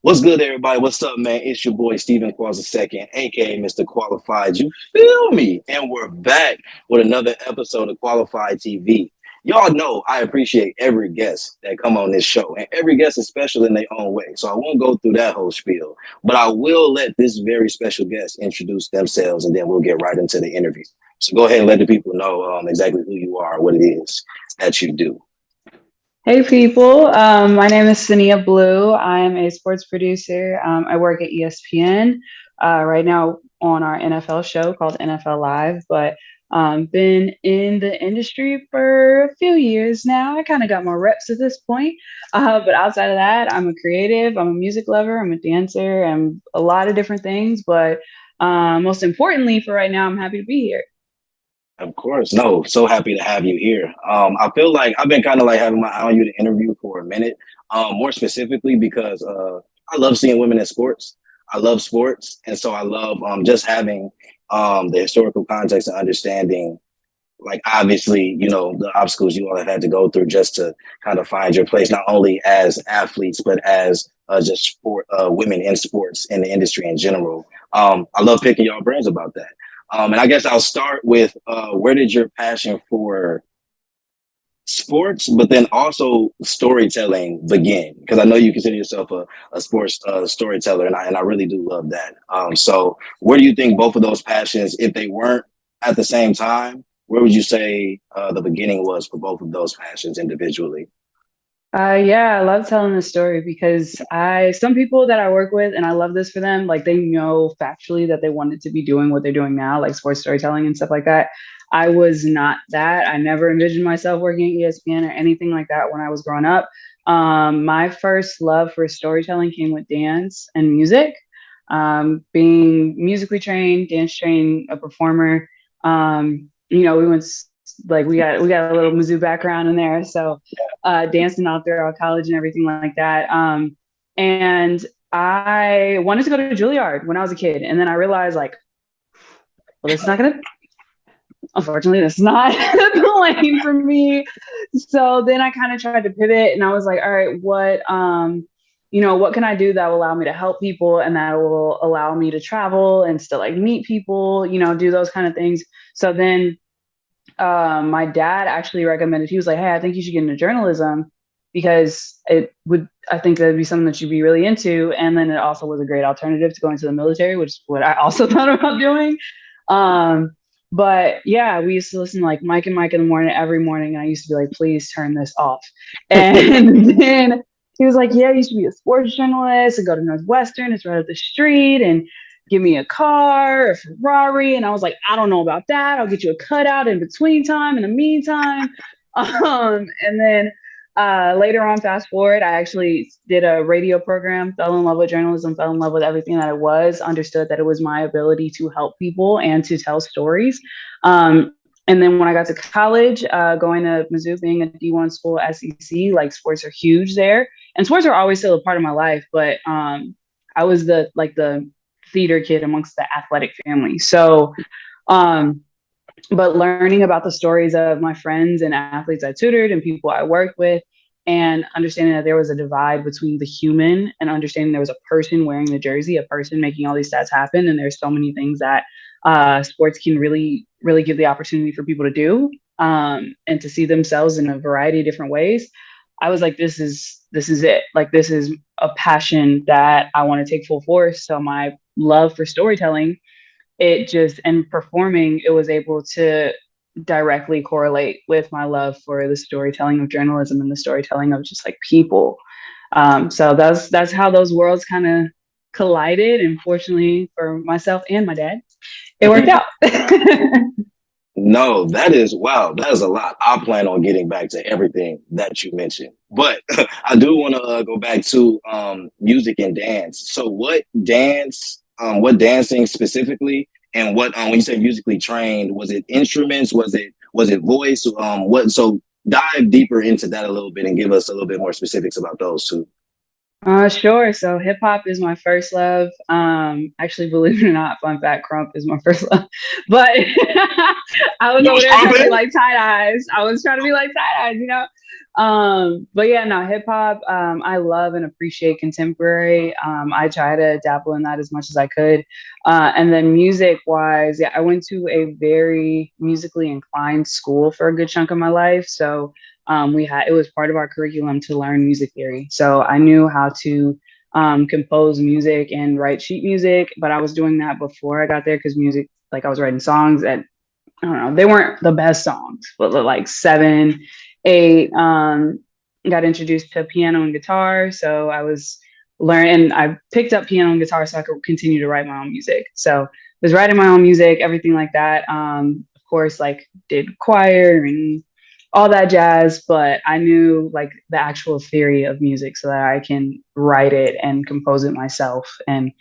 What's good, everybody? What's up, man? It's your boy Stephen Qualls II, aka Mr. Qualified. You feel me? And we're back with another episode of Qualified TV. Y'all know I appreciate every guest that come on this show, and every guest is special in their own way. So I won't go through that whole spiel, but I will let this very special guest introduce themselves, and then we'll get right into the interview. So go ahead and let the people know exactly who you are, what it is that you do. Hey people, my name is Sania Blu. I'm a sports producer. I work at ESPN right now on our NFL show called NFL Live, but been in the industry for a few years now. I kind of got my reps at this point. But outside of that, I'm a creative, I'm a music lover, I'm a dancer, I'm a lot of different things. But most importantly for right now, I'm happy to be here. Of course. No, so happy to have you here. I feel like I've been kind of like having my eye on you to interview for a minute, more specifically because I love seeing women in sports. I love sports. And so I love just having the historical context and understanding, like, obviously, the obstacles you all have had to go through just to kind of find your place, not only as athletes, but as just sport, women in sports in the industry in general. I love picking y'all brains about that. And I guess I'll start with where did your passion for sports, but then also storytelling begin? Because I know you consider yourself a sports storyteller, and I really do love that. So where do you think both of those passions, if they weren't at the same time, where would you say the beginning was for both of those passions individually? Yeah, I love telling the story because some people that I work with, and I love this for them, like they know factually that they wanted to be doing what they're doing now, like sports storytelling and stuff like that. I was not that. I never envisioned myself working at ESPN or anything like that when I was growing up. My first love for storytelling came with dance and music. Being musically trained, dance trained, a performer. We went like we got a little Mizzou background in there, so dancing all throughout college and everything like that. And I wanted to go to Juilliard when I was a kid, and then I realized like, well, this is not gonna. Unfortunately, this is not the lane for me. So then I kind of tried to pivot, and I was like, all right, what can I do that will allow me to help people and that will allow me to travel and still like meet people, do those kind of things. So then my dad actually recommended, he was like, hey, I think you should get into journalism because I think that'd be something that you'd be really into. And then it also was a great alternative to going to the military, which is what I also thought about doing. Um, but yeah, we used to listen to like Mike and Mike in the morning every morning. And I used to be like, please turn this off. And then he was like, yeah, you should be a sports journalist and go to Northwestern. It's right up the street. And give me a car, a Ferrari. And I was like, I don't know about that. I'll get you a cutout in between time, in the meantime. And then later on, fast forward, I actually did a radio program, fell in love with journalism, fell in love with everything that it was, understood that it was my ability to help people and to tell stories. And then when I got to college, going to Mizzou, being a D1 school, SEC, like sports are huge there. And sports are always still a part of my life, but I was the theater kid amongst the athletic family. So, but learning about the stories of my friends and athletes I tutored and people I worked with, and understanding that there was a divide between the human and understanding there was a person wearing the jersey, a person making all these stats happen. And there's so many things that sports can really, really give the opportunity for people to do and to see themselves in a variety of different ways. I was like, this is it. Like, this is a passion that I want to take full force. So my love for storytelling, it just, and performing, it was able to directly correlate with my love for the storytelling of journalism and the storytelling of just like people. So that's how those worlds kind of collided. And fortunately for myself and my dad, it worked out. No, that is wow. That is a lot. I plan on getting back to everything that you mentioned, but I do want to go back to music and dance. So, what dancing specifically, and what when you say musically trained, was it instruments? Was it voice? What? So dive deeper into that a little bit and give us a little bit more specifics about those two. Sure. So hip hop is my first love. Actually, believe it or not, fun fact, crump is my first love. But I was You over was there trying to be crumping? like tight eyes. I was trying to be like tight eyes, you know. But yeah, no, hip hop. I love and appreciate contemporary. I try to dabble in that as much as I could. And then music wise, yeah, I went to a very musically inclined school for a good chunk of my life. So we had it was part of our curriculum to learn music theory. So I knew how to compose music and write sheet music, but I was doing that before I got there because music, like I was writing songs at I don't know, they weren't the best songs, but like 7, 8. Got introduced to piano and guitar, so I was learning. I picked up piano and guitar so I could continue to write my own music. So I was writing my own music, everything like that. Of course, like did choir and all that jazz, but I knew like the actual theory of music so that I can write it and compose it myself. And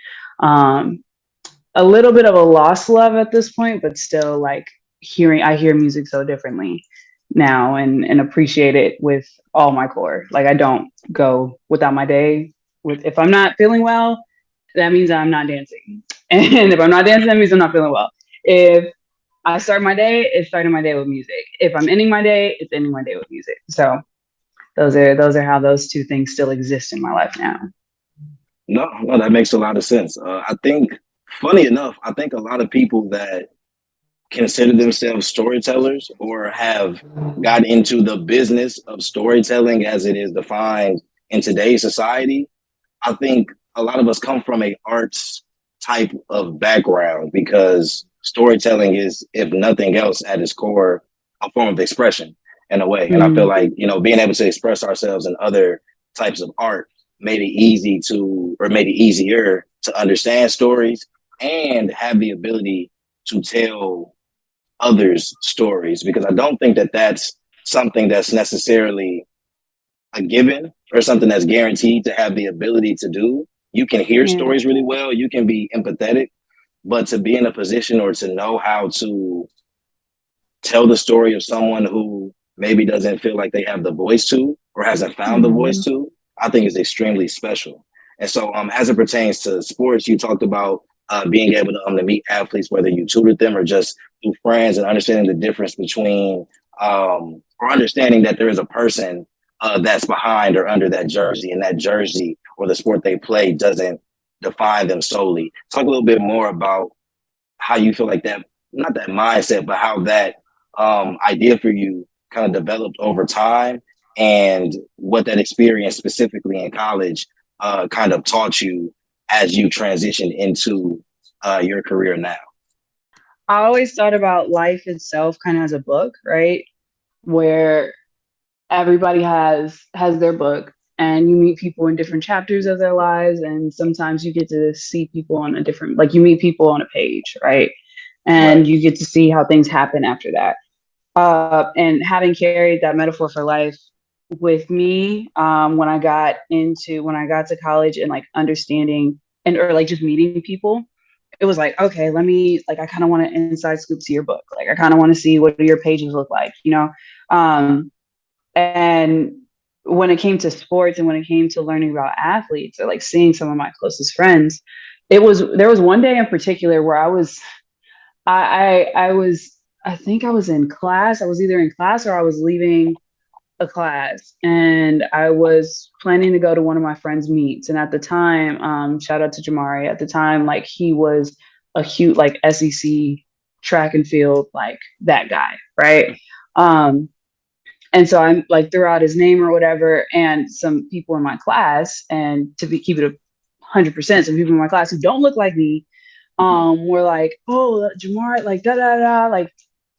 um, a little bit of a lost love at this point, but still like I hear music so differently now and appreciate it with all my core. Like I don't go without my day with if I'm not feeling well, that means I'm not dancing. And if I'm not dancing, that means I'm not feeling well. If I start my day, it's starting my day with music. If I'm ending my day, it's ending my day with music. So those are how those two things still exist in my life now. No, no, that makes a lot of sense. I think, funny enough, I think a lot of people that consider themselves storytellers or have got into the business of storytelling as it is defined in today's society, I think a lot of us come from a arts type of background because storytelling is, if nothing else, at its core, a form of expression in a way. And I feel Mm, like, being able to express ourselves in other types of art made it easy to, or made it easier to understand stories and have the ability to tell others stories, because I don't think that that's something that's necessarily a given or something that's guaranteed to have the ability to do. You can hear yeah. stories really well, you can be empathetic, but to be in a position or to know how to tell the story of someone who maybe doesn't feel like they have the voice to or hasn't found the voice Mm, to, I think is extremely special. And so, as it pertains to sports, you talked about being able to meet athletes, whether you tutored them or just through friends, and understanding the difference between, or understanding that there is a person that's behind or under that jersey, and that jersey or the sport they play doesn't define them solely. Talk a little bit more about how you feel like that, not that mindset, but how that idea for you kind of developed over time, and what that experience specifically in college kind of taught you as you transitioned into your career now. I always thought about life itself kind of as a book, right? Where everybody has their book and you meet people in different chapters of their lives and sometimes you get to see people on a different like you meet people on a page, right? Right. And you get to see how things happen after that. And having carried that metaphor for life with me when I got to college and like understanding and or like just meeting people, it was like, okay, let me like I kind of want to inside scoop to your book. Like I kind of want to see what do your pages look like, you know? And when it came to sports and when it came to learning about athletes or like seeing some of my closest friends, there was one day in particular where I was I think I was in class. I was either in class or I was leaving a class and I was planning to go to one of my friends' meets. And at the time, shout out to Jamari, at the time, like he was a huge like SEC track and field, like that guy, right? Um, and so I'm like threw out his name or whatever, and some people in my class, and keep it 100%, some people in my class who don't look like me, were like, "Oh, Jamar, like da da da, like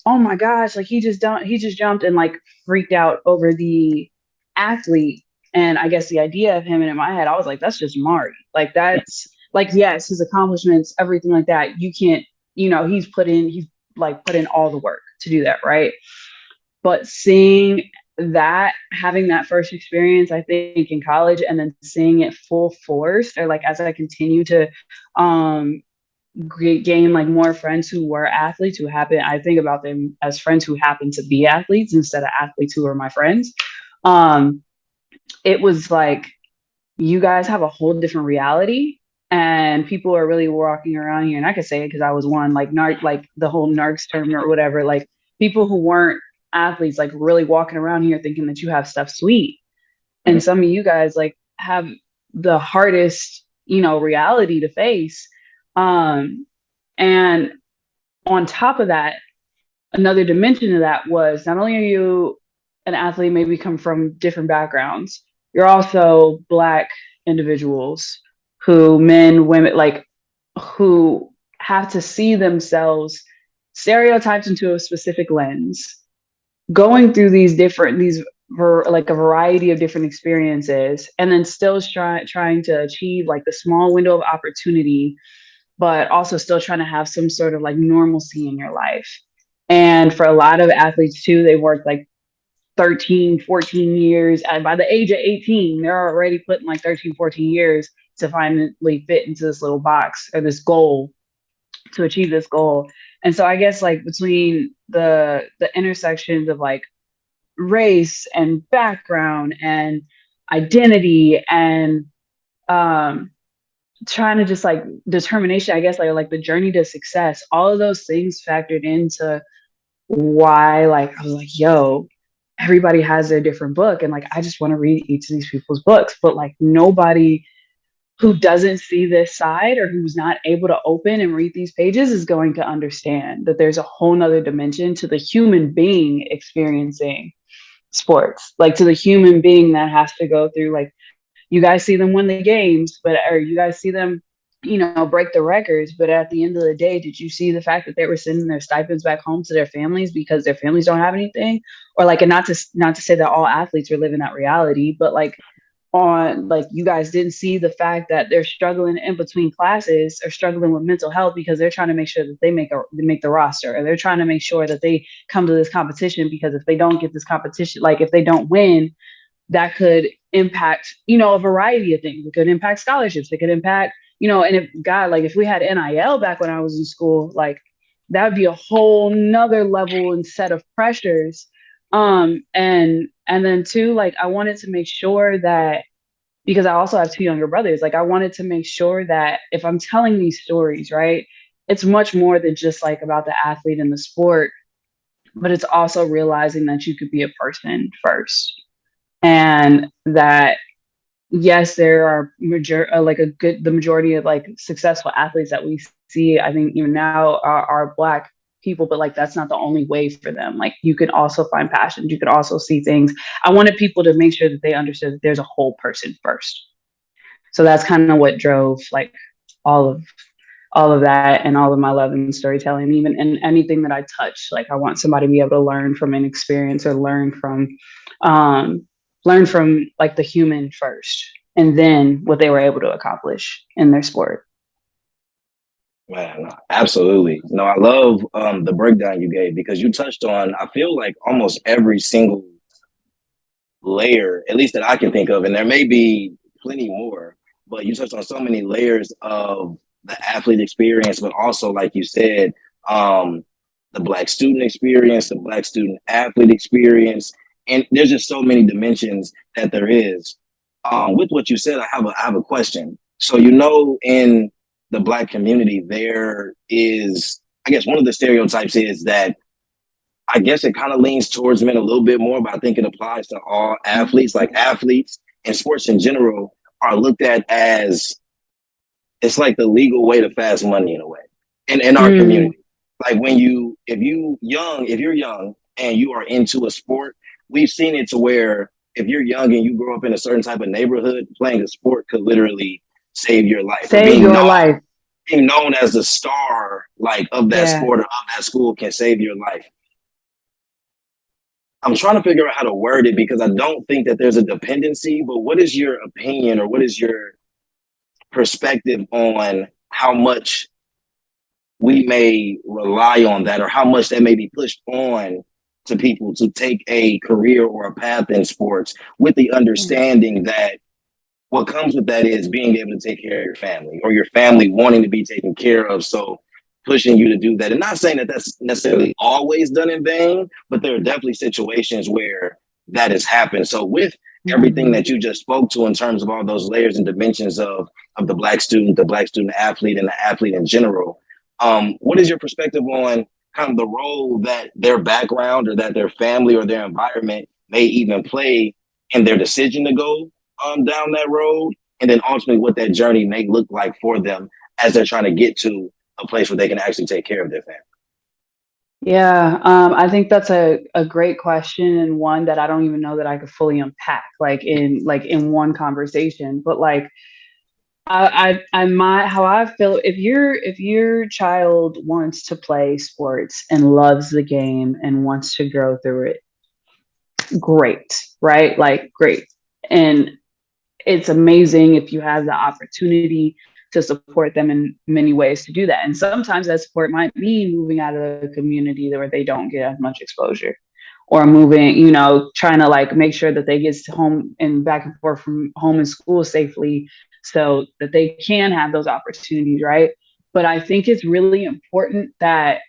oh my gosh, like he just jumped and like freaked out over the athlete." And I guess the idea of him, and in my head, I was like, "That's just Mari. Like that's like yes, his accomplishments, everything like that. You can't, he's like put in all the work to do that, right?" But seeing that, having that first experience, I think in college, and then seeing it full force, or like as I continue to um, gain like more friends who were athletes who happen, I think about them as friends who happen to be athletes instead of athletes who are my friends. Um, it was like you guys have a whole different reality, and people are really walking around here, and I could say it because I was one, like narc, like the whole narcs term or whatever, like people who weren't athletes, like really walking around here thinking that you have stuff sweet. And some of you guys like have the hardest, reality to face. Um, and on top of that, another dimension of that was not only are you an athlete, maybe come from different backgrounds, you're also Black individuals who, men, women, like, who have to see themselves stereotyped into a specific lens, going through like a variety of different experiences, and then still trying to achieve like the small window of opportunity, but also still trying to have some sort of like normalcy in your life. And for a lot of athletes too, they work like 13, 14 years. And by the age of 18, they're already putting like 13, 14 years to finally fit into this little box or this goal, to achieve this goal. And so I guess like between the intersections of like race and background and identity and um trying to just like determination, I guess, like the journey to success, all of those things factored into why, like, I was like, yo, everybody has their different book, and like I just want to read each of these people's books, but like nobody who doesn't see this side or who's not able to open and read these pages is going to understand that there's a whole nother dimension to the human being experiencing sports, like to the human being that has to go through, like, you guys see them win the games, but or you guys see them, break the records, but at the end of the day, did you see the fact that they were sending their stipends back home to their families because their families don't have anything? Or like, and not to say that all athletes are living that reality, but like, on like, you guys didn't see the fact that they're struggling in between classes or struggling with mental health because they're trying to make sure that they make the roster, or they're trying to make sure that they come to this competition, because if they don't get this competition, like if they don't win, that could impact, a variety of things. It could impact scholarships. It could impact, and if God, like if we had NIL back when I was in school, like that would be a whole nother level and set of pressures. And then too, like I wanted to make sure that, because I also have two younger brothers, like I wanted to make sure that if I'm telling these stories, right, it's much more than just like about the athlete and the sport, but it's also realizing that you could be a person first, and that yes, there are like the majority of like successful athletes that we see, I think even now are Black people, but like that's not the only way for them. Like you can also find passions, you could also see things. I wanted people to make sure that they understood that there's a whole person first. So that's kind of what drove like all of all of that, and all of my love and storytelling, even in anything that I touch. Like I want somebody to be able to learn from an experience, or um, learn from like the human first, and then what they were able to accomplish in their sport. Man, absolutely. No, I love the breakdown you gave because you touched on, I feel like almost every single layer, at least that I can think of, and there may be plenty more, but you touched on so many layers of the athlete experience, but also, like you said, um, the Black student experience, the Black student athlete experience, and there's just so many dimensions that there is. With what you said, I have a question. So in the Black community, there is, I guess, one of the stereotypes is that I guess it kind of leans towards men a little bit more, but I think it applies to all athletes. Like athletes and sports in general are looked at as, it's like the legal way to fast money in a way in our Mm, community. Like if you're young and you are into a sport, we've seen it to where if you're young and you grow up in a certain type of neighborhood, playing a sport could literally save your life, or save your life. being known as the star like of that Yeah. sport or of that school can save your life. I'm trying to figure out how to word it because I don't think that there's a dependency, but what is your opinion or what is your perspective on how much we may rely on that or how much that may be pushed on to people to take a career or a path in sports with the understanding that what comes with that is being able to take care of your family or your family wanting to be taken care of. So pushing you to do that. And not saying that that's necessarily always done in vain, but there are definitely situations where that has happened. So with everything Mhm. that you just spoke to in terms of all those layers and dimensions of the black student athlete, and the athlete in general. What is your perspective on kind of the role that their background or that their family or their environment may even play in their decision to go down that road, and then ultimately what that journey may look like for them as they're trying to get to a place where they can actually take care of their family? Yeah, I think that's a great question, and one that I don't even know that I could fully unpack like in one conversation. But like I might how I feel if your child wants to play sports and loves the game and wants to grow through it, great, right? Like great. And it's amazing if you have the opportunity to support them in many ways to do that. And sometimes that support might mean moving out of the community where they don't get as much exposure, or moving, trying to like make sure that they get home and back and forth from home and school safely so that they can have those opportunities, right? But I think it's really important that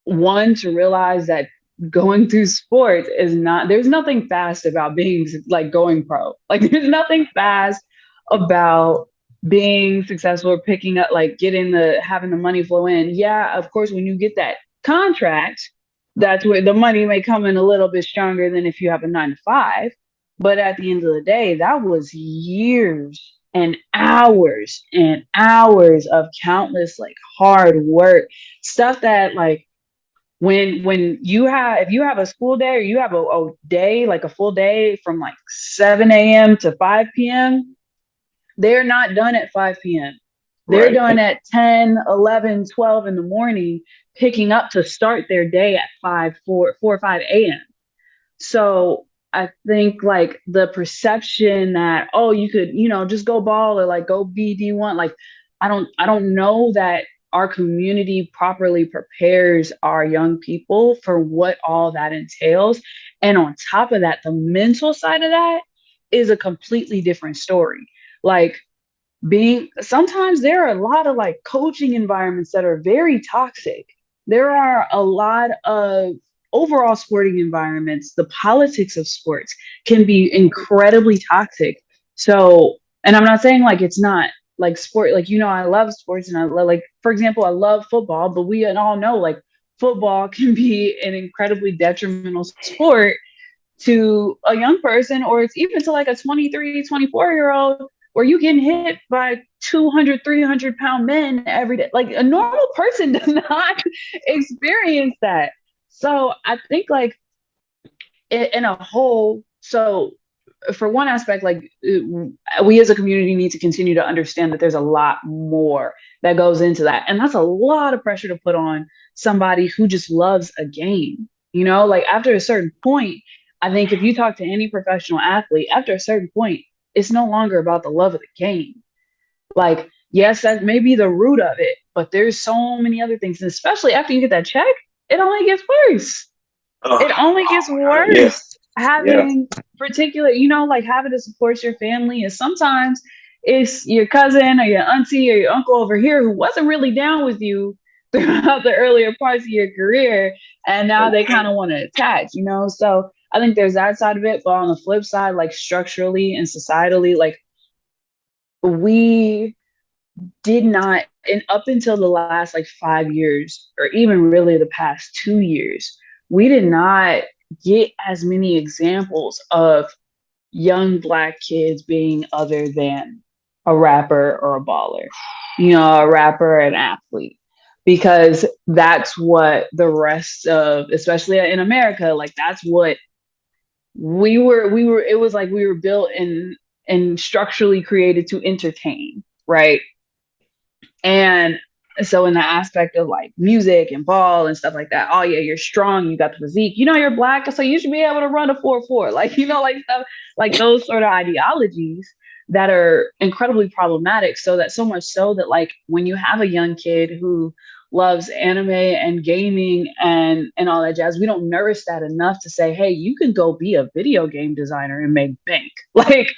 one to realize that going through sports is not there's nothing fast about being like going pro. Like there's nothing fast about being successful or picking up like getting the having the money flow in. Yeah, of course when you get that contract, that's where the money may come in a little bit stronger than if you have a 9 to 5. But at the end of the day, that was years and hours of countless like hard work, stuff that like when you have if you have a school day or you have a day like a full day from like 7 a.m. to 5 p.m., they're not done at 5 p.m. They're Right. done at 10, 11, 12 in the morning, picking up to start their day at 4 or 5 a.m. So I think like the perception that, oh, you could, just go ball or like go be D1, like I don't know that our community properly prepares our young people for what all that entails. And on top of that, the mental side of that is a completely different story. Like being sometimes there are a lot of like coaching environments that are very toxic. There are a lot of overall sporting environments, the politics of sports can be incredibly toxic. So, and I'm not saying like it's not like sport, like, I love sports and like, for example, I love football, but we all know like football can be an incredibly detrimental sport to a young person, or it's even to like a 23, 24-year old, where you getting hit by 200, 300-pound men every day. Like a normal person does not experience that. So I think like in a whole, so for one aspect, like we as a community need to continue to understand that there's a lot more that goes into that. And that's a lot of pressure to put on somebody who just loves a game. Like after a certain point, I think if you talk to any professional athlete, after a certain point, it's no longer about the love of the game. Like, yes, that may be the root of it, but there's so many other things. And especially after you get that check, it only gets worse. Oh, It only oh gets my God. Yeah. worse. Yeah. Having particular, like having to support your family, and sometimes it's your cousin or your auntie or your uncle over here who wasn't really down with you throughout the earlier parts of your career, and now they kind Okay. of want to attach. So I think there's that side of it, but on the flip side, like structurally and societally, like we did not, and up until the last like 5 years, or even really the past 2 years, we did not get as many examples of young Black kids being other than a rapper or a baller, a rapper, an athlete. Because that's what the rest of, especially in America, like that's what it was like we were built and structurally created to entertain, right? And so in the aspect of like music and ball and stuff like that, oh yeah, you're strong, you got the physique, you're Black, so you should be able to run a 4-4. Like, like stuff like those sort of ideologies that are incredibly problematic. So that so much so that like when you have a young kid who loves anime and gaming and all that jazz, we don't nourish that enough to say, hey, you can go be a video game designer and make bank. Like,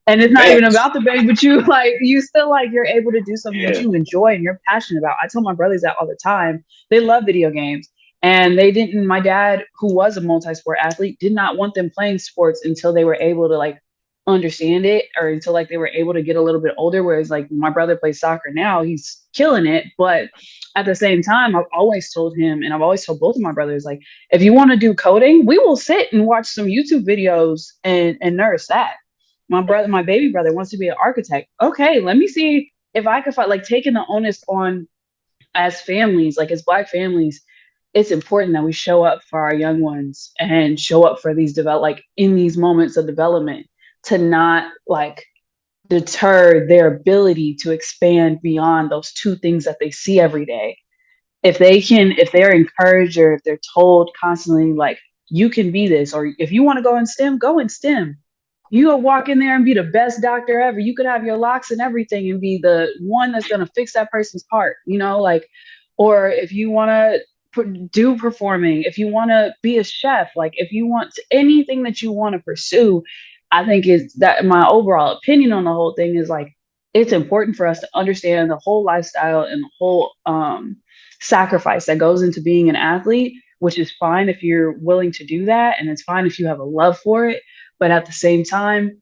and it's not even Facts. about the bank, but you like you still like you're able to do something that Yeah. you enjoy and you're passionate about. I tell my brothers that all the time. They love video games. And they didn't, my dad, who was a multi-sport athlete, did not want them playing sports until they were able to like understand it, or until like they were able to get a little bit older. Whereas like my brother plays soccer now, he's killing it. But at the same time, I've always told him, and I've always told both of my brothers, like, if you want to do coding, we will sit and watch some YouTube videos and nurse that. My brother, my baby brother, wants to be an architect. Okay, let me see if I could find, like, taking the onus on, as families, like as Black families, it's important that we show up for our young ones and show up for these develop, like in these moments of development, to not like deter their ability to expand beyond those two things that they see every day. If they can, if they're encouraged, or if they're told constantly, like, you can be this, or if you want to go in STEM, go in STEM. You go walk in there and be the best doctor ever. You could have your locks and everything and be the one that's going to fix that person's heart, like, or if you want to do performing, if you want to be a chef, like if you want anything that you want to pursue, I think is that my overall opinion on the whole thing is like, it's important for us to understand the whole lifestyle and the whole sacrifice that goes into being an athlete, which is fine if you're willing to do that. And it's fine if you have a love for it. But at the same time,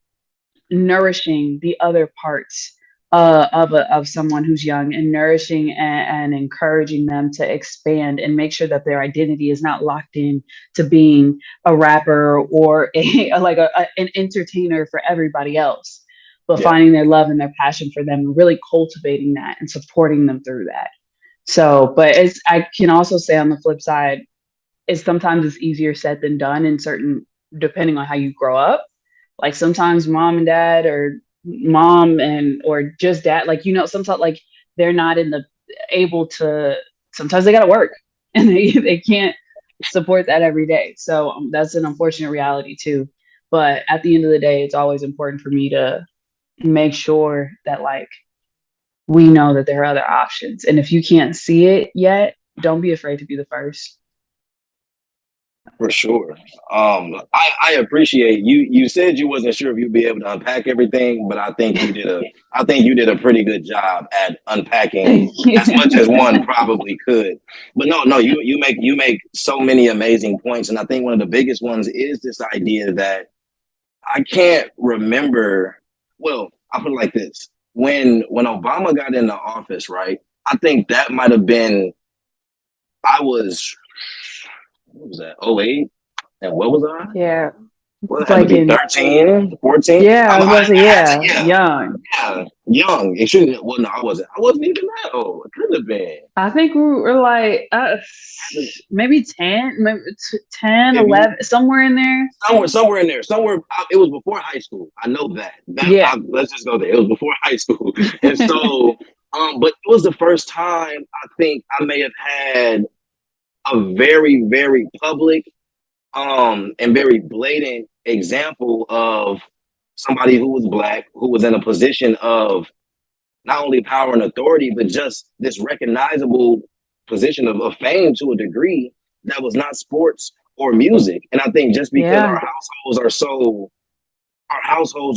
nourishing the other parts of someone who's young, and nourishing and encouraging them to expand and make sure that their identity is not locked in to being a rapper or an entertainer for everybody else, but Yeah, finding their love and their passion for them and really cultivating that and supporting them through that. So, but it's, I can also say on the flip side, is sometimes it's easier said than done in certain, depending on how you grow up. Like sometimes mom and dad, or mom and or just dad, like, sometimes like they're not in the able to, sometimes they gotta work and they can't support that every day. So that's an unfortunate reality too. But at the end of the day, it's always important for me to make sure that like we know that there are other options. And if you can't see it yet, don't be afraid to be the first. for sure. I appreciate you. You said you wasn't sure if you'd be able to unpack everything, but I think you did a pretty good job at unpacking Thank as much you. as one probably could. But no, you make so many amazing points, and I think one of the biggest ones is this idea that I can't remember. Well, I'll put it like this: when Obama got into office, right? I think that might have been, I was, what was that? 08? And what was I? Yeah. Well, it It's had to like be in, 13, 14. yeah, I was about to say, I had to, yeah, yeah, young. yeah, young. Excuse me. Well, no, I wasn't. I wasn't even that old. It could have been. I think we were like maybe 10, maybe 10, If you 11, somewhere in there. somewhere in there, somewhere, it was before high school. I know that. Yeah. Let's just go there. It was before high school, and so, but it was the first time I think I may have had a very, very public, and very blatant example of somebody who was black, who was in a position of not only power and authority, but just this recognizable position of fame to a degree that was not sports or music. And I think just because Yeah. our households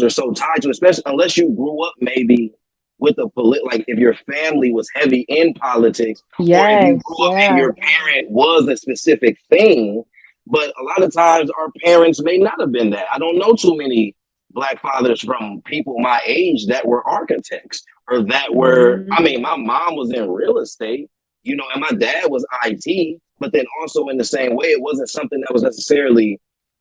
are so tied to, especially unless you grew up maybe with like if your family was heavy in politics, or if you Yes. grew up and Yeah. your parent was a specific thing. But a lot of times our parents may not have been that. I don't know too many black fathers from people my age that were architects, or that were, I Mhm. mean, my mom was in real estate, and my dad was IT, but then also in the same way, it wasn't something that was necessarily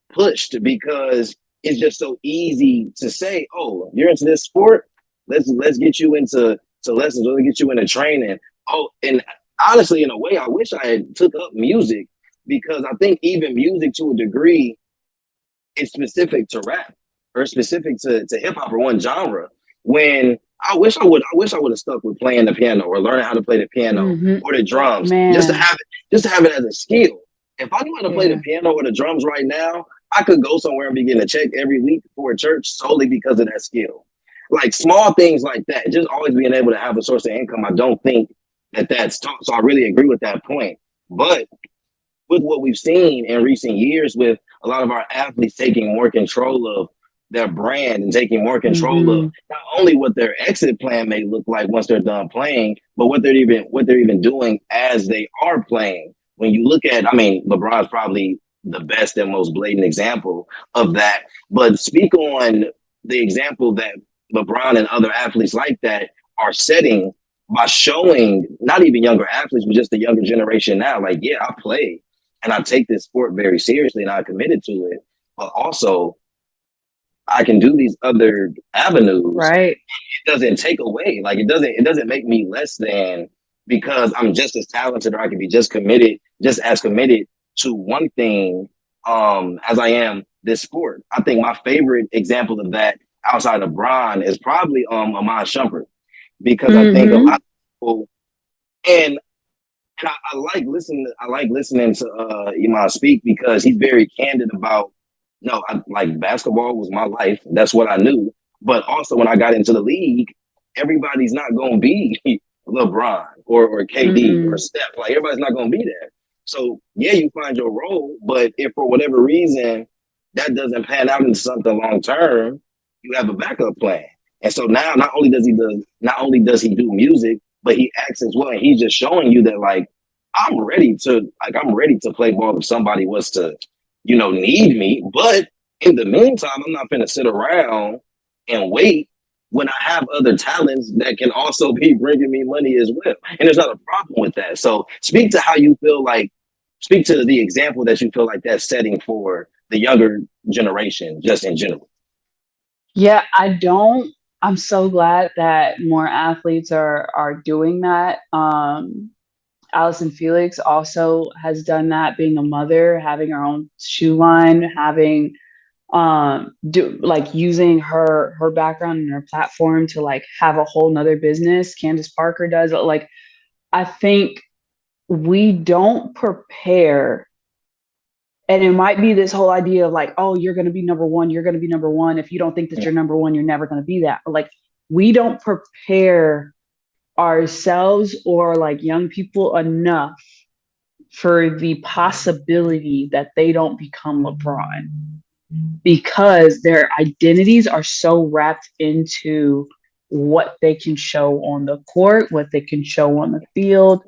pushed, because it's just so easy to say, "Oh, you're into this sport. Let's get you into lessons. Let's get you into training." Oh, and honestly, in a way, I wish I had took up music, because I think even music to a degree is specific to rap, or specific to hip hop, or one genre. When I wish I would have stuck with playing the piano, or learning how to play the piano Mhm. or the drums, Man. just to have it as a skill. If I knew how to play the Yeah. piano or the drums right now, I could go somewhere and be getting a check every week for a church solely because of that skill. Like small things like that, just always being able to have a source of income. I don't think that's taught. So I really agree with that point. But with what we've seen in recent years, with a lot of our athletes taking more control of their brand, and taking more control of Mhm. not only what their exit plan may look like once they're done playing, but what they're even doing as they are playing. when you look at, I mean, LeBron's probably the best and most blatant example of that. But speak on the example that LeBron and other athletes like that are setting by showing not even younger athletes, but just the younger generation now. Like, yeah, I play and I take this sport very seriously and I committed to it. But also, I can do these other avenues. Right. It doesn't take away, like it doesn't make me less than because I'm just as talented or I can be just as committed to one thing as I am this sport. I think my favorite example of that outside of Bron is probably Amon Shumpert because I think a lot Mm-hmm. of people and I like listening. I like listening to Iman speak because he's very candid about. No, like basketball was my life. That's what I knew. But also, when I got into the league, everybody's not going to be LeBron or KD or Mm-mm. Steph. Like everybody's not going to be there. So yeah, you find your role, but if for whatever reason that doesn't pan out into something long term, you have a backup plan. And so now, not only does he do music, but he acts as well. And he's just showing you that like I'm ready to play ball if somebody was to, need me. But in the meantime, I'm not gonna sit around and wait when I have other talents that can also be bringing me money as well. And there's not a problem with that. So speak to how you feel like speak to the example that you feel like that's setting for the younger generation just in general. Yeah, I don't. I'm so glad that more athletes are doing that. Allison Felix also has done that, being a mother, having her own shoe line, having do like using her background and her platform to like have a whole nother business. Candace Parker does. Like, I think we don't prepare, and it might be this whole idea of like, oh, you're going to be number one, you're going to be number one. If you don't think that you're number one, you're never going to be that. But like, we don't prepare ourselves or like young people enough for the possibility that they don't become LeBron, because their identities are so wrapped into what they can show on the court, what they can show on the field.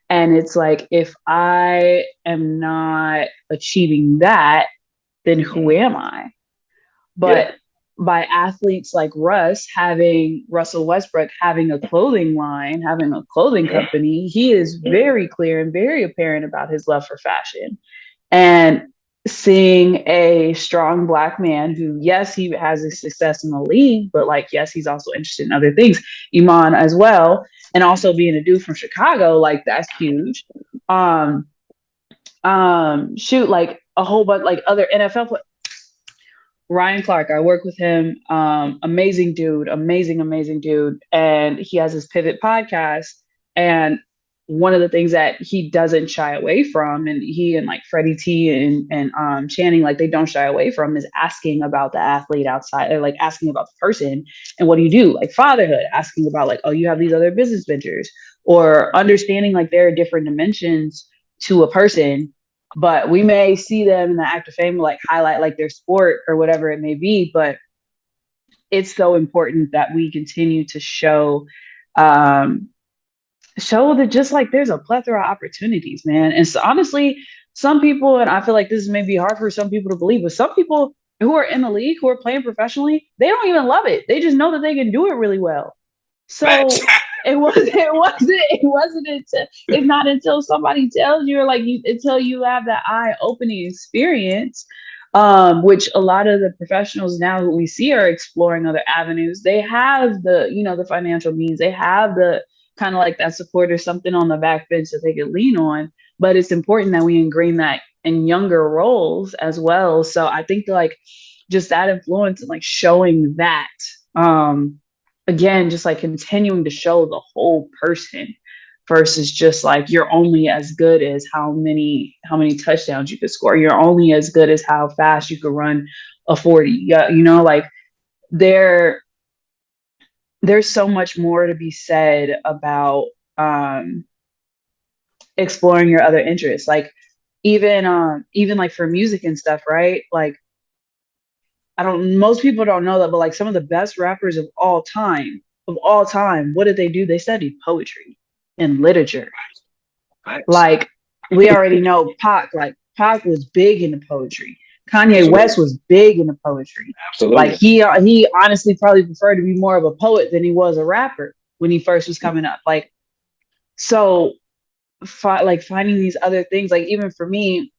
And it's like, if I am not achieving that, then who am I? Yeah. But by athletes like Russell Westbrook having a clothing line, having a clothing company, he is very clear and very apparent about his love for fashion. And seeing a strong Black man who, yes, he has a success in the league, but like, yes, he's also interested in other things, Iman as well. And also being a dude from Chicago, like that's huge. Um, shoot, like a whole bunch like other NFL Ryan Clark, I work with him. Amazing dude, amazing dude. And he has his Pivot podcast. And one of the things that he doesn't shy away from, and he and like Freddie T and Channing, like they don't shy away from, is asking about the athlete outside, or like asking about the person and what do you do? Like fatherhood, asking about like, oh, you have these other business ventures, or understanding like there are different dimensions to a person, but we may see them in the act of fame like highlight like their sport or whatever it may be. But it's so important that we continue to um show that just like there's a plethora of opportunities, man. And so honestly, some people, and I feel like this may be hard for some people to believe, but some people who are in the league, who are playing professionally, they don't even love it. They just know that they can do it really well. Facts. So it wasn't until, it's not until somebody tells you, or like you, until you have that eye opening experience, which a lot of the professionals now who we see are exploring other avenues. They have the financial means, they have the kind of like that support or something on the back bench that they could lean on. But it's important that we ingrain that in younger roles as well. So I think like just that influence and like showing that, um again, just like continuing to show the whole person versus just like you're only as good as how many touchdowns you could score. You're only as good as how fast you could run a 40. Yeah, like there there's so much more to be said about um exploring your other interests. Like even like for music and stuff, right? Like I don't most people don't know that, but like some of the best rappers of all time, what did they do? They studied poetry and literature. Facts. Like we already know Pac, like Pac was big into poetry. Kanye West Absolutely. was big into poetry. Like Absolutely. he honestly probably preferred to be more of a poet than he was a rapper when he first was coming up. Like so, like finding these other things, like even for me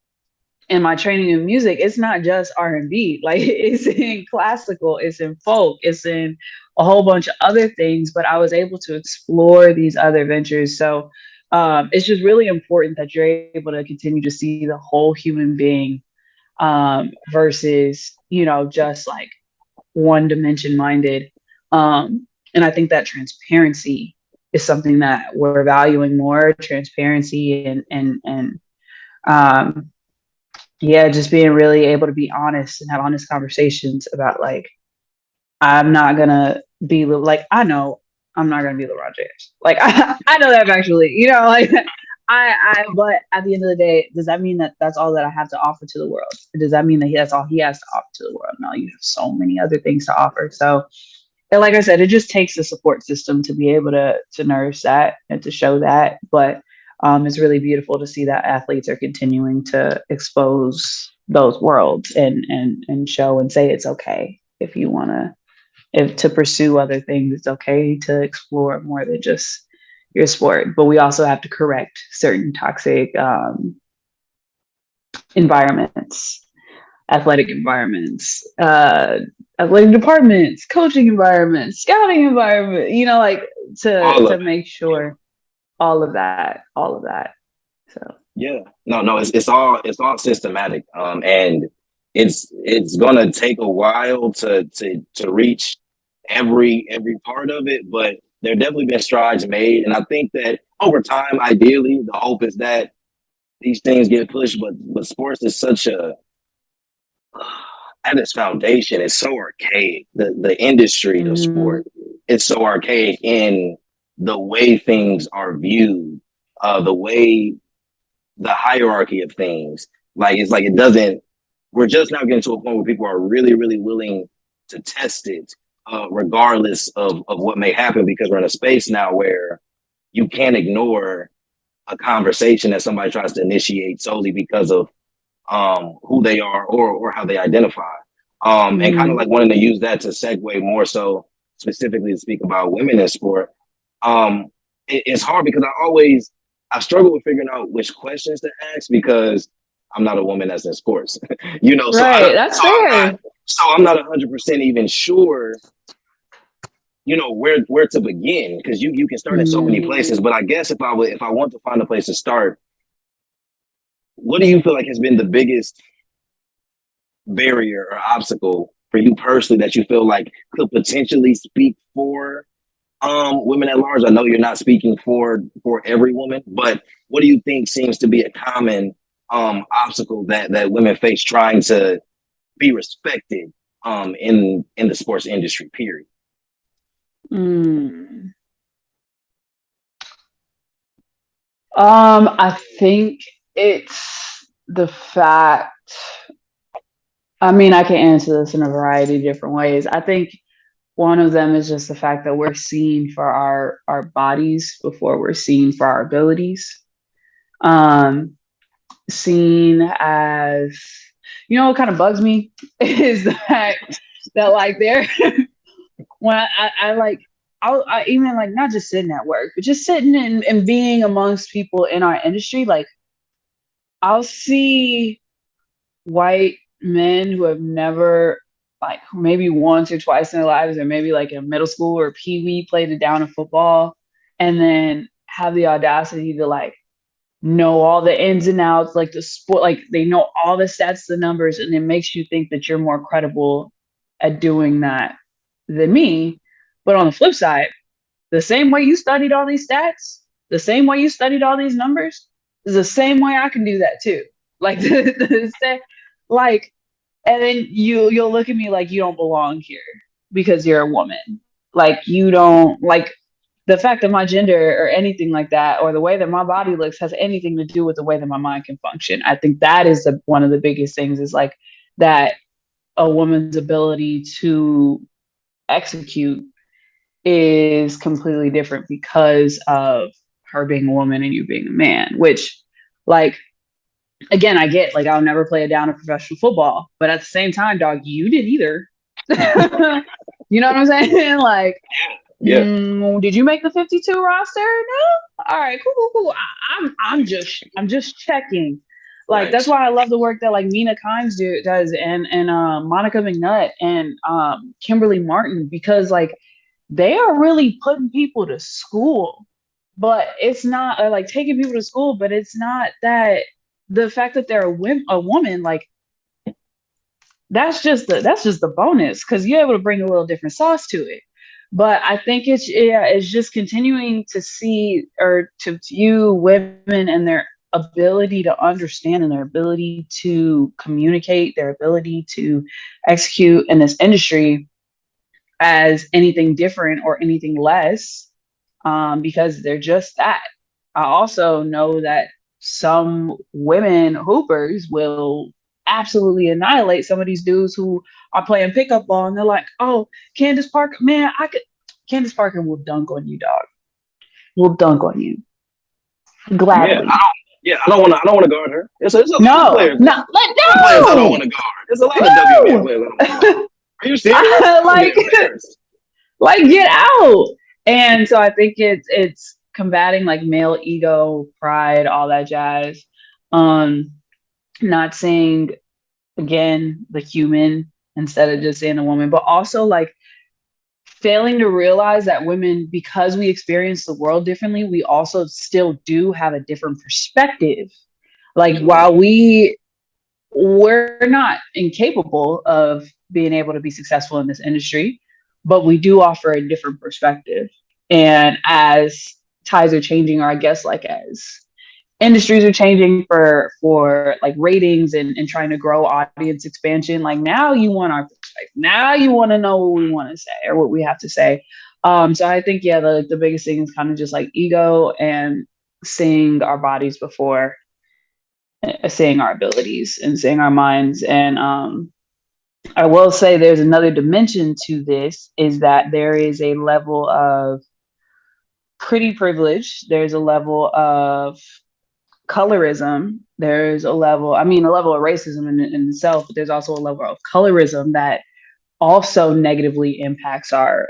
in my training in music, it's not just R&B. Like it's in classical, it's in folk, it's in a whole bunch of other things. But I was able to explore these other ventures. So it's just really important that you're able to continue to see the whole human being versus, just like one dimension minded. And I think that transparency is something that we're valuing more, transparency and um, yeah, just being really able to be honest and have honest conversations about like I'm not gonna be like I know I'm not gonna be LeBron James. Like I know that actually, like but at the end of the day, does that mean that that's all that I have to offer to the world? Does that mean that that's all he has to offer to the world? No, you have so many other things to offer. So, and like I said, it just takes a support system to be able to nourish that and to show that. But it's really beautiful to see that athletes are continuing to expose those worlds and show and say it's okay if you want to if to pursue other things. It's okay to explore more than just your sport, but we also have to correct certain toxic environments, athletic environments, athletic departments, coaching environments, scouting environment, like All to of make sure all of that. So Yeah, no, it's all systematic, and it's gonna take a while to reach every part of it, but there definitely been strides made, and I think that over time, ideally, the hope is that these things get pushed, but sports is such a at its foundation, it's so archaic. The industry of mm, sport is so archaic in the way things are viewed, the way the hierarchy of things. Like it's like it doesn't. We're just now getting to a point where people are really, really willing to test it, regardless of what may happen, because we're in a space now where you can't ignore a conversation that somebody tries to initiate solely because of who they are or how they identify. And kind of mm, like wanting to use that to segue more so specifically to speak about women in sport. Um, it's hard because I struggle with figuring out which questions to ask because I'm not a woman that's in sports, So I right, don't, that's fair. so I'm not 100% even sure, where to begin because you can start in so many Mm, places. But I guess if I want to find a place to start, what do you feel like has been the biggest barrier or obstacle for you personally that you feel like could potentially speak for women at large? I know you're not speaking for every woman, but what do you think seems to be a common obstacle that women face trying to be respected in the sports industry, period? mm. I think it's the fact. I mean, I can answer this in a variety of different ways. I think one of them is just the fact that we're seen for our bodies before we're seen for our abilities. Um, Seen as, what kind of bugs me is the fact that like there when I like I even like not just sitting at work, but just sitting and being amongst people in our industry, like I'll see white men who have never like maybe once or twice in their lives or maybe like in middle school or pee-wee played it down in football and then have the audacity to like know all the ins and outs like the sport, like they know all the stats, the numbers, and it makes you think that you're more credible at doing that than me. But on the flip side, the same way you studied all these stats, the same way you studied all these numbers, is the same way I can do that too. Like like, and then you'll look at me like you don't belong here because you're a woman. Like you don't like the fact of my gender or anything like that, or the way that my body looks has anything to do with the way that my mind can function. I think that is one of the biggest things is like that a woman's ability to execute is completely different because of her being a woman and you being a man, which like Again, I get like I'll never play a down of professional football, but at the same time, dog, you did either. You know what I'm saying? Like, Yeah. did you make the 52 roster? No. All right, cool, cool, cool. I'm just checking. Like Right. that's why I love the work that like Mina Kimes does and Monica McNutt and Kimberly Martin because like they are really putting people to school, but it's not like taking people to school, but it's not that the fact that they're a woman like that's just the bonus because you're able to bring a little different sauce to it. But I think it's just continuing to see or to view women and their ability to understand and their ability to communicate, their ability to execute in this industry as anything different or anything less, because they're just that. I also know that some women hoopers will absolutely annihilate some of these dudes who are playing pickup ball and they're like, oh, Candace Parker, man, I could. Candace Parker will dunk on you, dog. Will dunk on you Yeah. gladly. I don't want to. I don't want to guard her. It's a lot of No, players. no, A lot of players I don't no, want to guard. There's a lot of WNBA no. players I don't want to guard. Are you serious? I would get Like, embarrassed. like get out. And so I think it's combating like male ego, pride, all that jazz. Um, not seeing again the human instead of just seeing a woman, but also like failing to realize that women, because we experience the world differently, we also still do have a different perspective. Like Sure. while we're not incapable of being able to be successful in this industry, but we do offer a different perspective. And as tides are changing, or I guess like as industries are changing for like ratings and trying to grow audience expansion, like now you want our perspective. Now you want to know what we want to say or what we have to say. So I think yeah, the biggest thing is kind of just like ego and seeing our bodies before seeing our abilities and seeing our minds. And I will say there's another dimension to this is that there is a level of pretty privilege. There's a level of colorism. There's a level, I mean, a level of racism in itself, but there's also a level of colorism that also negatively impacts our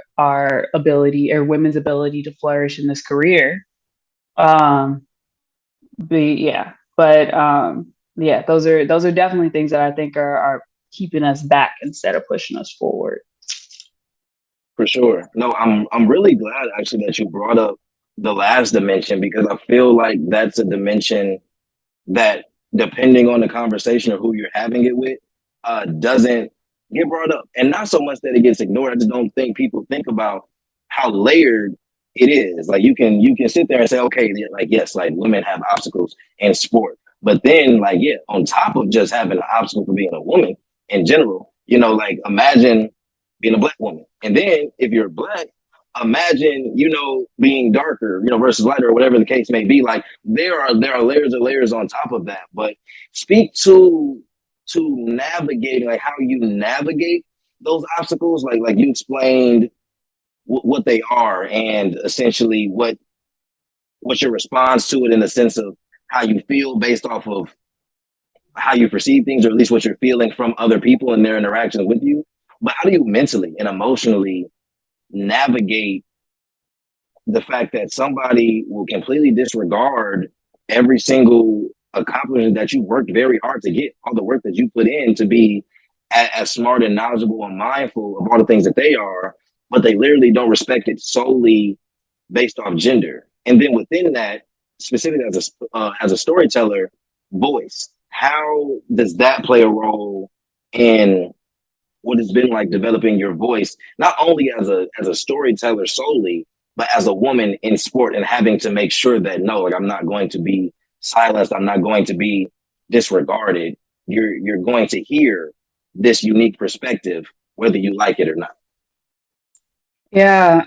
ability or women's ability to flourish in this career. Um, yeah, but yeah, those are definitely things that I think are keeping us back instead of pushing us forward. For sure. No, I'm really glad actually that you brought up the last dimension because I feel like that's a dimension that, depending on the conversation or who you're having it with, doesn't get brought up. And not so much that it gets ignored. I just don't think people think about how layered it is. Like you can sit there and say, okay, yeah, like yes, like women have obstacles in sport. But then like yeah, on top of just having an obstacle for being a woman in general, like imagine being a black woman. And then if you're black, imagine, being darker, versus lighter or whatever the case may be. Like there are layers and layers on top of that. But speak to navigating, like how you navigate those obstacles, like you explained what they are and essentially what's your response to it in the sense of how you feel based off of how you perceive things, or at least what you're feeling from other people and their interactions with you. But how do you mentally and emotionally navigate the fact that somebody will completely disregard every single accomplishment that you worked very hard to get, all the work that you put in to be as smart and knowledgeable and mindful of all the things that they are, but they literally don't respect it solely based off gender. And then within that, specifically as a storyteller, voice. How does that play a role in what it's been like developing your voice, not only as a storyteller solely, but as a woman in sport and having to make sure that no, like I'm not going to be silenced, I'm not going to be disregarded. You're going to hear this unique perspective, whether you like it or not. Yeah,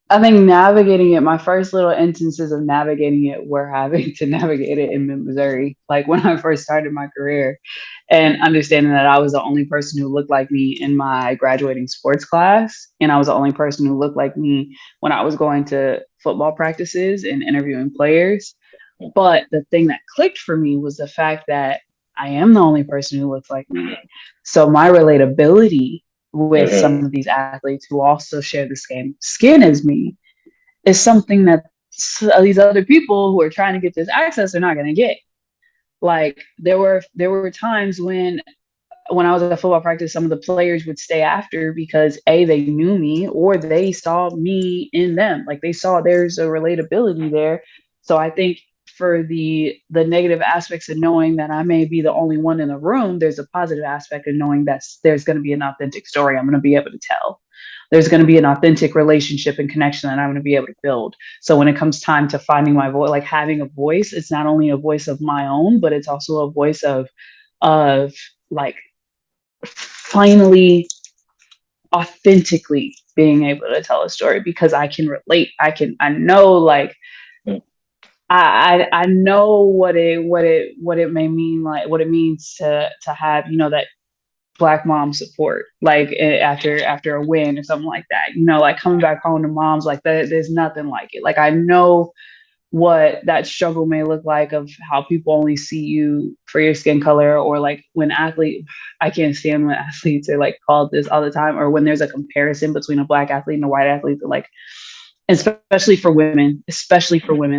I think navigating it, my first little instances of navigating it were having to navigate it in Missouri. Like when I first started my career and understanding that I was the only person who looked like me in my graduating sports class. And I was the only person who looked like me when I was going to football practices and interviewing players. But the thing that clicked for me was the fact that I am the only person who looks like me. So my relatability with some of Mm-hmm. these athletes who also share the same skin as me is something that these other people who are trying to get this access are not going to get. Like there were times when I was at football practice, some of the players would stay after because A, they knew me or they saw me in them. Like they saw there's a relatability there. So I think for the negative aspects of knowing that I may be the only one in the room, there's a positive aspect of knowing that there's going to be an authentic story I'm going to be able to tell. There's going to be an authentic relationship and connection that I'm going to be able to build. So when it comes time to finding my voice, like having a voice, it's not only a voice of my own, but it's also a voice of like finally authentically being able to tell a story because I can relate. I know like I know what it may mean, like what it means to have, that black mom support, like after a win or something like that, like coming back home to moms like that, there's nothing like it. Like I know what that struggle may look like of how people only see you for your skin color, or like when athlete I can't stand when athletes are like called this all the time, or when there's a comparison between a black athlete and a white athlete, like especially for women,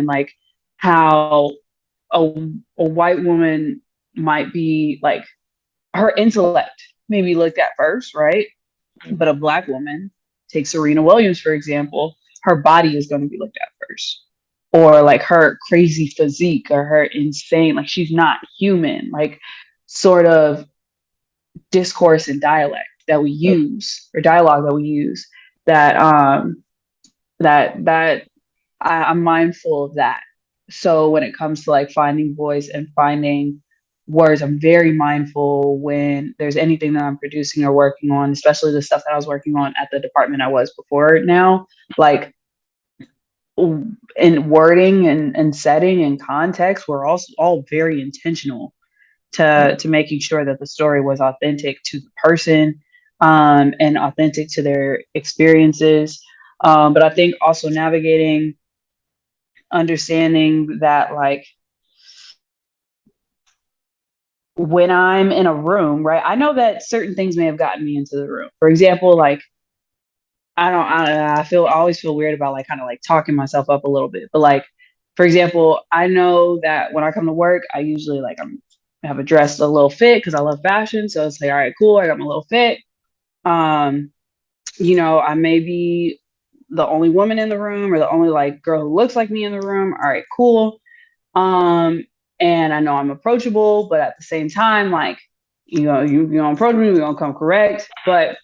like how a, a white woman might be like, her intellect may be looked at first, right? But a black woman, take Serena Williams, for example, her body is going to be looked at first. Or like her crazy physique or her insane, like she's not human, like sort of discourse and dialect that we use, or dialogue that we use, that that I'm mindful of that. So when it comes to like finding voice and finding words, I'm very mindful when there's anything that I'm producing or working on, especially the stuff that I was working on at the department I was before now. Like in wording and setting and context, we're also all very intentional to making sure that the story was authentic to the person, and authentic to their experiences. But I think also navigating, understanding that like when I'm in a room, right, I know that certain things may have gotten me into the room. For example, like I always feel weird about like kind of like talking myself up a little bit. But like, for example, I know that when I come to work, I usually like I have a dress a little fit because I love fashion. So it's like, all right, cool, I got my little fit. Um, I may be the only woman in the room or the only like girl who looks like me in the room. All right, cool. Um, and I know I'm approachable, but at the same time, like, you don't approach me, we don't come correct. But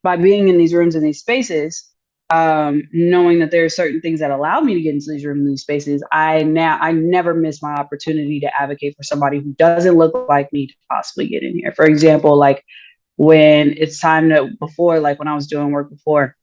by being in these rooms and these spaces, knowing that there are certain things that allow me to get into these rooms and these spaces, I never miss my opportunity to advocate for somebody who doesn't look like me to possibly get in here. For example, like when it's time to before, like when I was doing work before,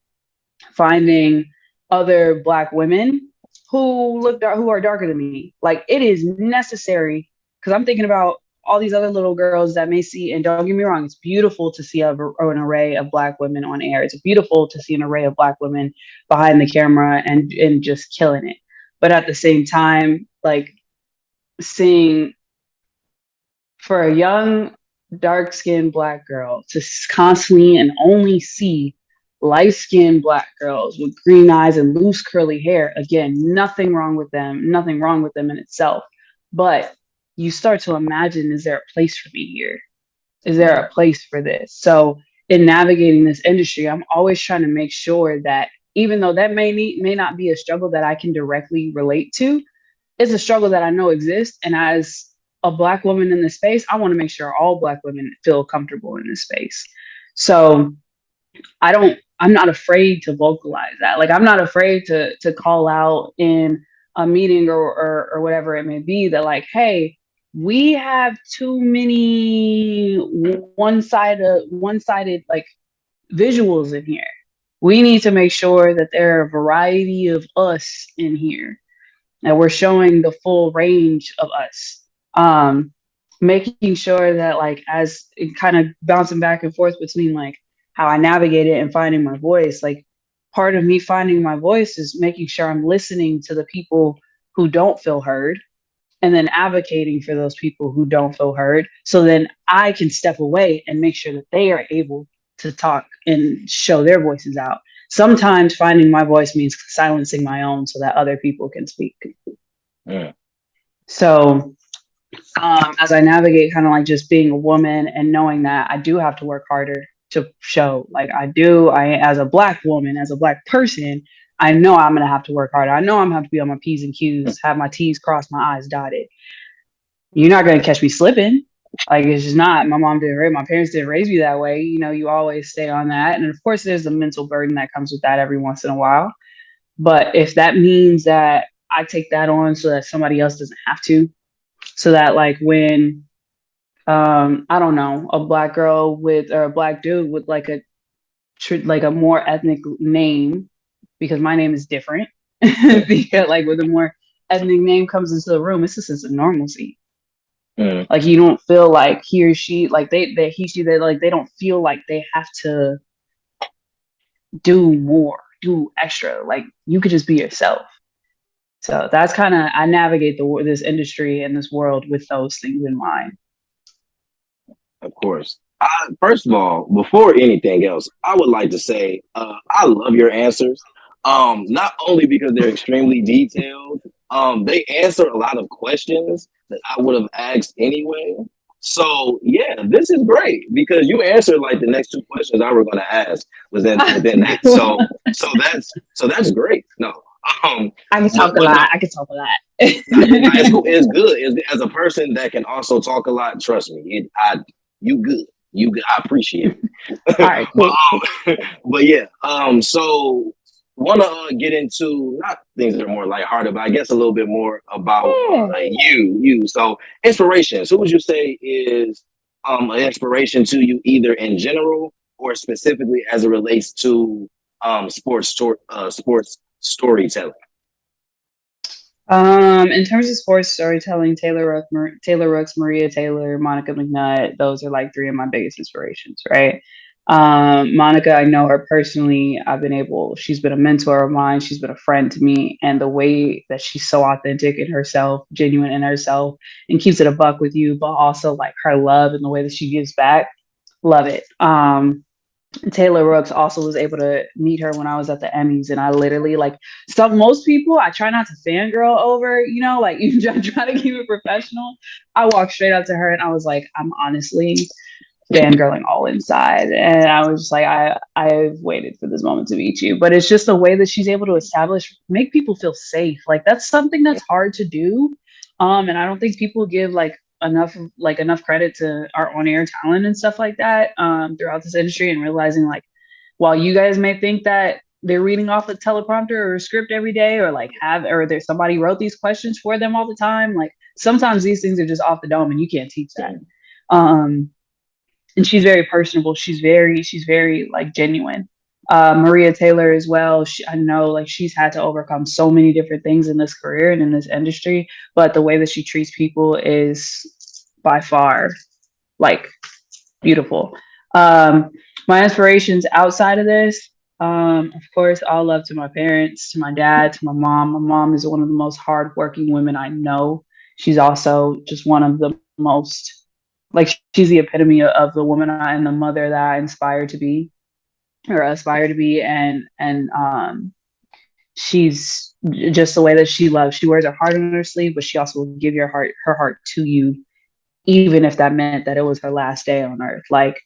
finding other black women who are darker than me. Like it is necessary because I'm thinking about all these other little girls that may see, and don't get me wrong, it's beautiful to see an array of black women on air. It's beautiful to see an array of black women behind the camera and just killing it. But at the same time, like seeing for a young, dark skinned black girl to constantly and only see light skinned black girls with green eyes and loose curly hair, again, nothing wrong with them in itself. But you start to imagine, is there a place for me here? Is there a place for this? So in navigating this industry, I'm always trying to make sure that even though that may not be a struggle that I can directly relate to, it's a struggle that I know exists. And as a black woman in this space, I want to make sure all black women feel comfortable in this space. So I'm not afraid to vocalize that. Like I'm not afraid to call out in a meeting or whatever it may be that like, hey, we have too many one sided like visuals in here. We need to make sure that there are a variety of us in here, that we're showing the full range of us. Um, Making sure that like as it kind of bouncing back and forth between like how I navigate it and finding my voice, like part of me finding my voice is making sure I'm listening to the people who don't feel heard, and then advocating for those people who don't feel heard. So then I can step away and make sure that they are able to talk and show their voices out. Sometimes finding my voice means silencing my own so that other people can speak. Mm. So as I navigate kind of like just being a woman and knowing that I do have to work harder to show like as a black woman, as a black person, I know I'm going to have to work harder. I know I'm going to have to be on my P's and Q's, have my T's crossed, my I's dotted. You're not going to catch me slipping. Like it's just not. My mom didn't raise, my parents didn't raise me that way. You know, you always stay on that. And of course, there's a mental burden that comes with that every once in a while. But if that means that I take that on so that somebody else doesn't have to, so that like when I don't know, a black girl with or a black dude with like a more ethnic name, because my name is different. Because like with a more ethnic name comes into the room, it's just a sense of normalcy. Mm. Like you don't feel like he or she, like they he she they like they don't feel like they have to do more, do extra. Like you could just be yourself. So that's kind of I navigate this industry and this world with those things in mind. Of course. First of all, before anything else, I would like to say I love your answers. Not only because they're extremely detailed, they answer a lot of questions that I would have asked anyway. So yeah, this is great because you answered like the next two questions I were going to ask was then within that. So that's great. No, um, I can talk a but no, lot. I can talk a no, it's lot. cool. It's good. As a person that can also talk a lot, trust me, you good. You good. I appreciate All it. right, but cool. but yeah. So want to get into not things that are more lighthearted, but I guess a little bit more about Yeah. you. So inspirations. Who would you say is an inspiration to you, either in general or specifically as it relates to sports storytelling? In terms of sports storytelling, Taylor Rooks, Maria Taylor, Monica McNutt, those are like three of my biggest inspirations, right? Monica, I know her personally. She's been a mentor of mine. She's been a friend to me. And the way that she's so authentic in herself, genuine in herself, and keeps it a buck with you, but also like her love and the way that she gives back, love it. Taylor Rooks also was able to meet her when I was at the Emmys, and I literally like most people I try not to fangirl over, like you try to keep it professional. I walked straight up to her and I was like, I'm honestly fangirling all inside, and I was just like, I've waited for this moment to meet you. But it's just the way that she's able to make people feel safe. Like that's something that's hard to do, and I don't think people give enough credit to our on-air talent and stuff like that throughout this industry, and realizing like while you guys may think that they're reading off a teleprompter or a script every day, or there's somebody wrote these questions for them all the time, like sometimes these things are just off the dome and you can't teach that. um and she's very personable. She's very like genuine. Maria Taylor as well. I know like she's had to overcome so many different things in this career and in this industry, but the way that she treats people is by far like beautiful. Um, my inspirations outside of this, of course, all love to my parents, to my dad, to my mom. My mom is one of the most hardworking women I know. She's also just one of the most like she's the epitome of the woman and the mother that I inspire to be or aspire to be, and she's just the way that she loves. She wears her heart on her sleeve, but she also will give her heart to you, even if that meant that it was her last day on earth. Like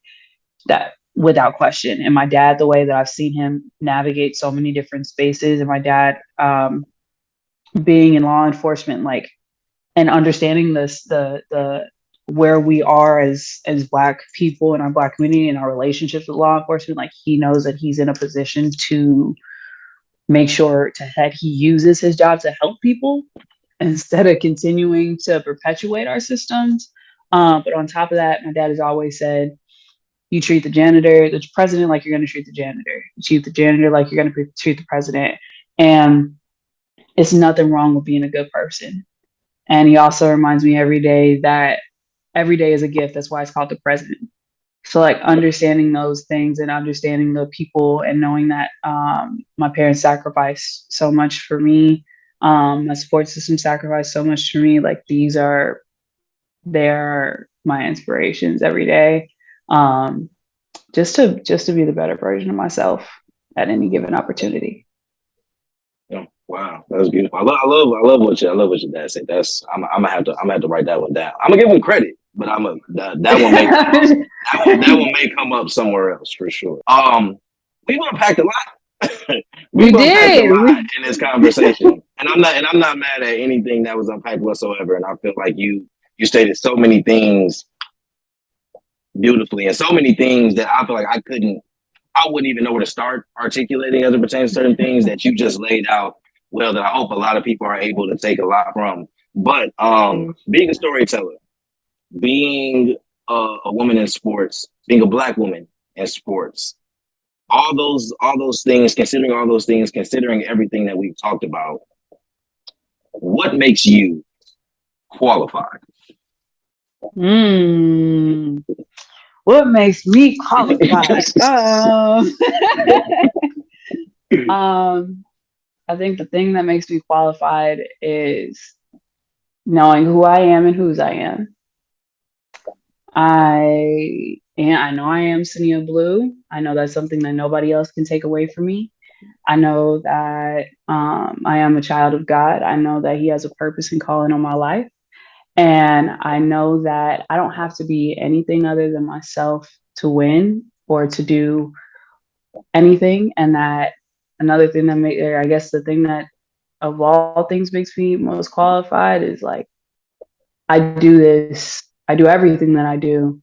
that without question. And my dad, the way that I've seen him navigate so many different spaces, and my dad being in law enforcement, like and understanding the where we are as black people in our black community and our relationships with law enforcement, like he knows that he's in a position to make sure that he uses his job to help people instead of continuing to perpetuate our systems. But on top of that, my dad has always said, you treat the president like you're going to treat the janitor. You treat the janitor like you're going to treat the president. And it's nothing wrong with being a good person. And he also reminds me every day that every day is a gift. That's why it's called the present. So like understanding those things and understanding the people and knowing that my parents sacrificed so much for me, My support system sacrificed so much for me. Like they're my inspirations every day. Um, just to be the better version of myself at any given opportunity. Yeah. Wow, that's beautiful. I love what your dad said. That's I'm gonna have to write that one down. I'm gonna give him credit, but that one may come up. That one may come up somewhere else for sure. We've unpacked a lot. We We've unpacked a did. lot in this conversation, and I'm not mad at anything that was unpacked whatsoever. And I feel like you stated so many things beautifully, and so many things that I feel like I wouldn't even know where to start articulating as it pertains to certain things that you just laid out well, that I hope a lot of people are able to take a lot from. But being a storyteller, being a woman in sports, being a black woman in sports, all those things, considering everything that we've talked about, what makes you qualified? Mm, what makes me qualified? Um, I think the thing that makes me qualified is knowing who I am and whose I am. I know I am Sania Blue. I know that's something that nobody else can take away from me. I know that I am a child of God. I know that He has a purpose and calling on my life. And I know that I don't have to be anything other than myself to win or to do anything. And that another thing that I guess the thing that of all things makes me most qualified is like, I do everything that I do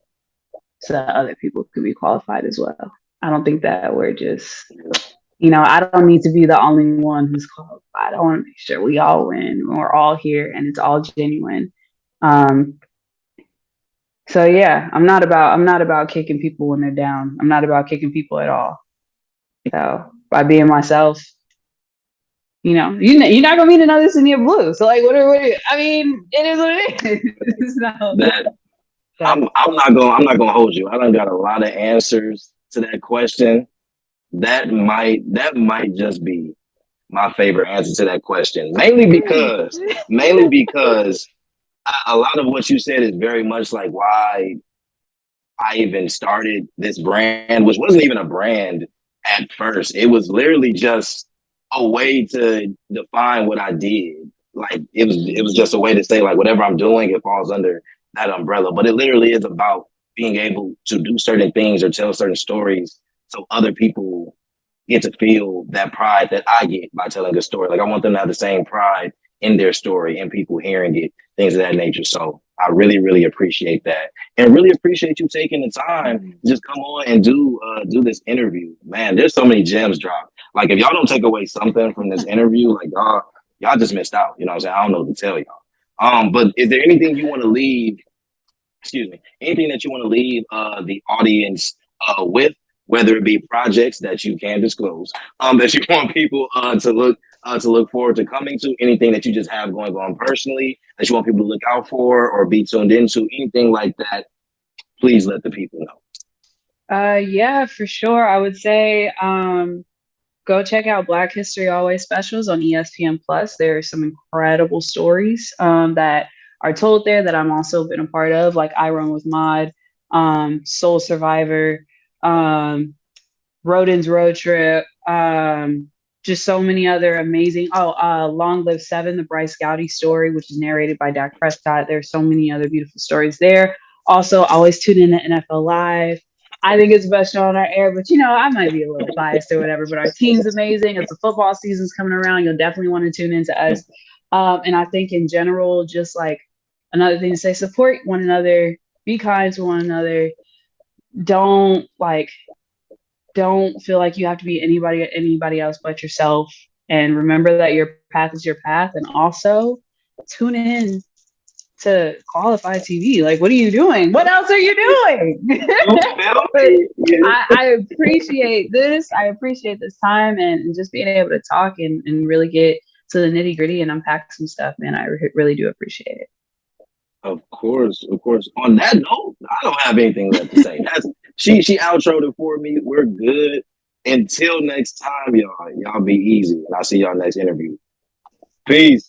so that other people could be qualified as well. I don't think that we're just, I don't need to be the only one who's qualified. I want to make sure we all win. We're all here and it's all genuine. Um, so yeah, I'm not about kicking people when they're down. I'm not about kicking people at all. So by being myself, you're not gonna meet another Sania Blue. So like, I mean, it is what it is. That So, I'm not gonna hold you. I done got a lot of answers to that question. That might just be my favorite answer to that question. Mainly because a lot of what you said is very much like why I even started this brand, which wasn't even a brand at first. It was literally just a way to define what I did. Like it was just a way to say like whatever I'm doing, it falls under that umbrella. But it literally is about being able to do certain things or tell certain stories so other people get to feel that pride that I get by telling a story. Like I want them to have the same pride in their story and people hearing it, things of that nature. So I really, really appreciate that, and really appreciate you taking the time to just come on and do this interview. Man, there's so many gems dropped. Like if y'all don't take away something from this interview, like y'all just missed out. You know what I'm saying? I don't know what to tell y'all. But is there anything you want to leave, excuse me, anything that you want to leave the audience with, whether it be projects that you can disclose, that you want people to look forward to coming to, anything that you just have going on personally that you want people to look out for or be tuned into, anything like that, please let the people know. yeah, for sure. I would say go check out Black History Always specials on ESPN Plus. There are some incredible stories that are told there that I'm also been a part of, like I Run with Mod, Soul Survivor, um, Rodin's Road Trip, just so many other amazing. Oh, Long Live Seven, the Bryce Gowdy story, which is narrated by Dak Prescott. There's so many other beautiful stories there. Also, always tune in to NFL Live. I think it's the best show on our air, but I might be a little biased or whatever. But our team's amazing. As the football season's coming around, you'll definitely want to tune into us. And I think in general, just like another thing to say, support one another, be kind to one another. Don't like don't feel like you have to be anybody else but yourself, and remember that your path is your path. And also tune in to Qualified TV. Like, what are you doing? What else are you doing? But I appreciate this. I appreciate this time and just being able to talk and really get to the nitty gritty and unpack some stuff, man. I really do appreciate it. Of course, of course. On that note, I don't have anything left to say. That's she outroed it for me. We're good. Until next time, y'all. Y'all be easy. And I'll see y'all next interview. Peace.